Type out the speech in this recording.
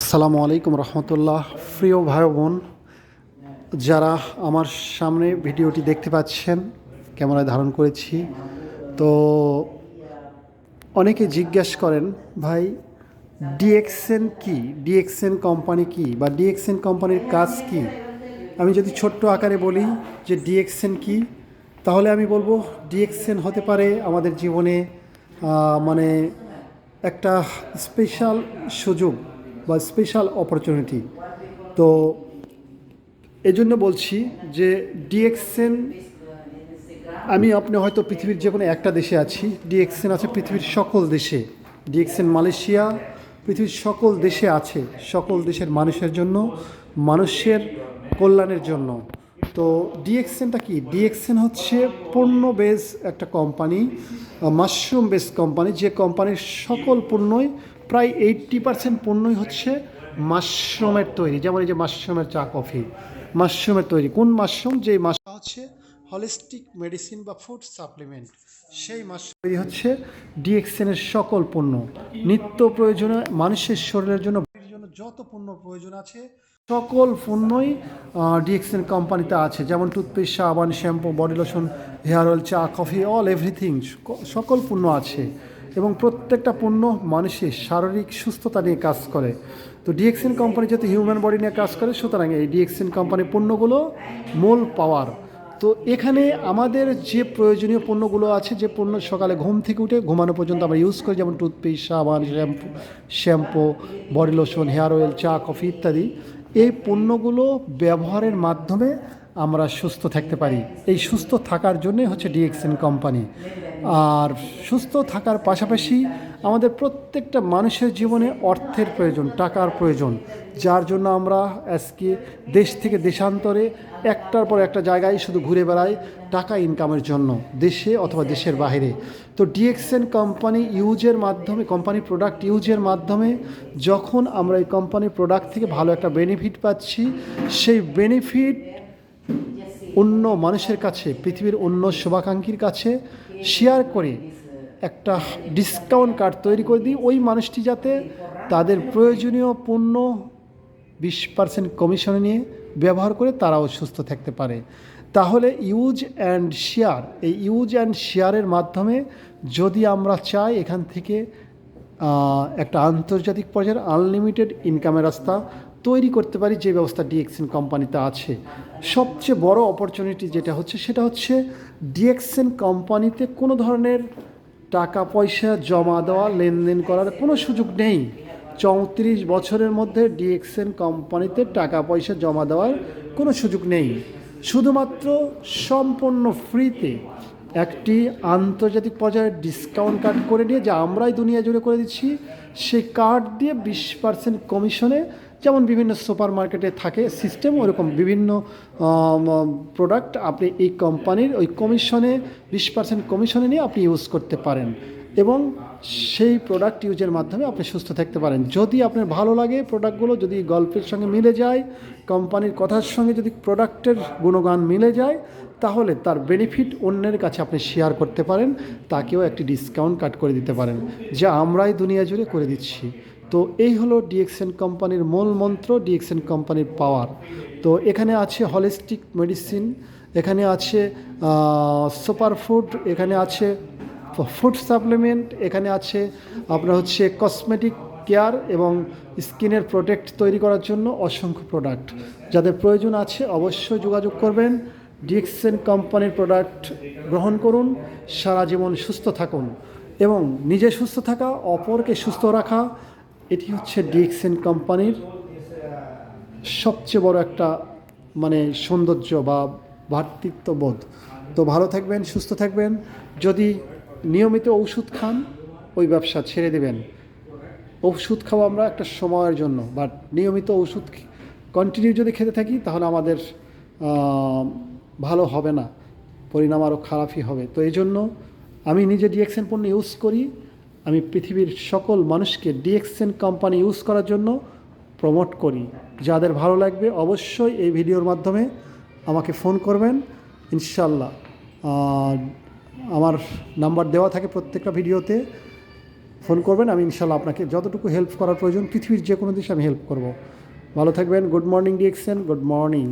আসসালামু আলাইকুম রহমতুল্লাহ। প্রিয় ভাই বোন যারা আমার সামনে ভিডিওটি দেখতে পাচ্ছেন, ক্যামেরায় ধারণ করেছি, তো অনেকে জিজ্ঞেস করেন ভাই ডিএক্সএন কি, ডিএক্সএন কোম্পানি কি বা ডিএক্সএন কোম্পানির কাজ কি। আমি যদি ছোট্ট আকারে বলি যে ডিএক্সএন কি, তাহলে আমি বলবো ডিএক্সএন হতে পারে আমাদের জীবনে মানে একটা স্পেশাল সুযোগ বা স্পেশাল অপরচুনিটি। তো এজন্য বলছি যে ডিএক্সএন, আপনি হয়তো পৃথিবীর যে কোনো একটা দেশে আছি, ডিএক্সএন আছে পৃথিবীর সকল দেশে। ডিএক্সএন মালয়েশিয়া পৃথিবীর সকল দেশে আছে, সকল দেশের মানুষের জন্য, মানুষের কল্যাণের জন্য। তো ডিএক্সএনটা কি? ডিএক্সএন হচ্ছে পণ্য বেস একটা কোম্পানি, মাশরুম বেস কোম্পানি, যে কোম্পানির সকল পণ্যই প্রায় 80% পণ্যই হচ্ছে মাশরুমের তৈরি। যেমন এই যে মাশরুমের চা কফি, মাশরুমের তৈরি। কোন মাশরুম? যে মাশরুম হচ্ছে হলিস্টিক মেডিসিন বা ফুড সাপ্লিমেন্ট, সেই মাশরুম তৈরি হচ্ছে ডিএক্সএনের সকল পণ্য। নিত্য প্রয়োজনীয় মানুষের শরীরের জন্য যত পণ্য প্রয়োজন আছে সকল পণ্যই ডিএক্সএন কোম্পানিতে আছে। যেমন টুথপেস্ট, সাবান, shampoo, body lotion, hair oil, চা, কফি, অল এভরিথিং, সকল পণ্য আছে। এবং প্রত্যেকটা পণ্য মানুষের শারীরিক সুস্থতা নিয়ে কাজ করে। তো ডিএক্সএন কোম্পানি যেহেতু হিউম্যান বডি নিয়ে কাজ করে, সুতরাং এই ডিএক্সএন কোম্পানির পণ্যগুলো মূল পাওয়ার। তো এখানে আমাদের যে প্রয়োজনীয় পণ্যগুলো আছে, যে পণ্য সকালে ঘুম থেকে উঠে ঘুমানো পর্যন্ত আমরা ইউজ করি, যেমন টুথপেস্ট, সাবান, shampoo, body lotion, hair oil, চা, কফি ইত্যাদি, এই পণ্যগুলো ব্যবহারের মাধ্যমে আমরা সুস্থ থাকতে পারি। এই সুস্থ থাকার জন্যে হচ্ছে ডিএক্সএন কোম্পানি। আর সুস্থ থাকার পাশাপাশি আমাদের প্রত্যেকটা মানুষের জীবনে অর্থের প্রয়োজন, টাকার প্রয়োজন, যার জন্য আমরা আজকে দেশ থেকে দেশান্তরে একটার পর একটা জায়গায় শুধু ঘুরে বেড়াই টাকা ইনকামের জন্য, দেশে অথবা দেশের বাইরে। তো ডিএক্সএন কোম্পানি ইউজের মাধ্যমে, কোম্পানি প্রোডাক্ট ইউজের মাধ্যমে যখন আমরা এই কোম্পানির প্রোডাক্ট থেকে ভালো একটা বেনিফিট পাচ্ছি, সেই বেনিফিট অন্য মানুষের কাছে, পৃথিবীর অন্য শুভাকাঙ্ক্ষীর কাছে শেয়ার করে একটা ডিসকাউন্ট কার্ড তৈরি করে দিই। ওই মানুষটি যাতে তাদের প্রয়োজনীয় পণ্য 20% কমিশনে নিয়ে ব্যবহার করে তারাও সুস্থ থাকতে পারে। তাহলে ইউজ অ্যান্ড শেয়ার, এই ইউজ অ্যান্ড শেয়ারের মাধ্যমে যদি আমরা চাই এখান থেকে একটা আন্তর্জাতিক পর্যায়ের আনলিমিটেড ইনকামের রাস্তা তৈরি করতে পারি, যে ব্যবস্থা ডিএক্সএন কোম্পানিতে আছে। সবচেয়ে বড় অপরচুনিটি যেটা হচ্ছে, সেটা হচ্ছে ডিএক্সএন কোম্পানিতে কোনো ধরনের টাকা পয়সা জমা দেওয়া, লেনদেন করার কোনো সুযোগ নেই। 34 বছরের মধ্যে ডিএক্সএন কোম্পানিতে টাকা পয়সা জমা দেওয়ার কোনো সুযোগ নেই। শুধুমাত্র সম্পূর্ণ ফ্রিতে একটি আন্তর্জাতিক পর্যায়ে ডিসকাউন্ট কার্ড করে নিয়ে, যা আমরাই দুনিয়া জুড়ে করে দিচ্ছি, সেই কার্ড দিয়ে 20% কমিশনে, যেমন বিভিন্ন সুপার মার্কেটে থাকে সিস্টেম, ওরকম বিভিন্ন প্রোডাক্ট আপনি এই কোম্পানির ওই কমিশনে 20% কমিশনে নিয়ে আপনি ইউজ করতে পারেন এবং সেই প্রোডাক্ট ইউজের মাধ্যমে আপনি সুস্থ থাকতে পারেন। যদি আপনার ভালো লাগে প্রোডাক্টগুলো, যদি গল্পের সঙ্গে মিলে যায়, কোম্পানির কথার সঙ্গে যদি প্রোডাক্টের গুণগান মিলে যায়, তাহলে তার বেনিফিট অন্যের কাছে আপনি শেয়ার করতে পারেন, তাকেও একটি ডিসকাউন্ট কাট করে দিতে পারেন, যা আমরাই দুনিয়া জুড়ে করে দিচ্ছি। তো এই হলো ডিএক্সএন কোম্পানির মূল মন্ত্র, ডিএক্সএন কোম্পানির পাওয়ার। তো এখানে আছে হলিস্টিক মেডিসিন, এখানে আছে সুপার ফুড, এখানে আছে ফুড সাপ্লিমেন্ট, এখানে আছে আপনার হচ্ছে কসমেটিক কেয়ার এবং স্কিনের প্রোটেক্ট তৈরি করার জন্য অসংখ্য প্রোডাক্ট। যাদের প্রয়োজন আছে অবশ্যই যোগাযোগ করবেন। ডিএক্সএন কোম্পানির প্রোডাক্ট গ্রহণ করুন, সারা জীবন সুস্থ থাকুন এবং নিজে সুস্থ থাকা, অপরকে সুস্থ রাখা, এটি হচ্ছে ডিএক্সএন কোম্পানির সবচেয়ে বড় একটা সৌন্দর্য বা ভ্রাতৃত্ববোধ। তো ভালো থাকবেন, সুস্থ থাকবেন। যদি নিয়মিত ওষুধ খান, ওই ব্যবসা ছেড়ে দেবেন। ওষুধ খাওয়া আমরা একটা সময়ের জন্য, বাট নিয়মিত ওষুধ কন্টিনিউ যদি খেতে থাকি, তাহলে আমাদের ভালো হবে না, পরিণাম আরও খারাপই হবে। তো এই জন্য আমি নিজে ডিএক্সএন পণ্য ইউজ করি। আমি পৃথিবীর সকল মানুষকে ডিএক্সএন কোম্পানি ইউজ করার জন্য প্রমোট করি। যাদের ভালো লাগবে অবশ্যই এই ভিডিওর মাধ্যমে আমাকে ফোন করবেন, ইনশাল্লাহ। আমার নাম্বার দেওয়া থাকে প্রত্যেকটা ভিডিওতে। ফোন করবেন, আমি ইনশাল্লাহ আপনাকে যতটুকু হেল্প করার প্রয়োজন পৃথিবীর যে কোনো দেশে আমি হেল্প করব। ভালো থাকবেন। Good morning DXN, good morning.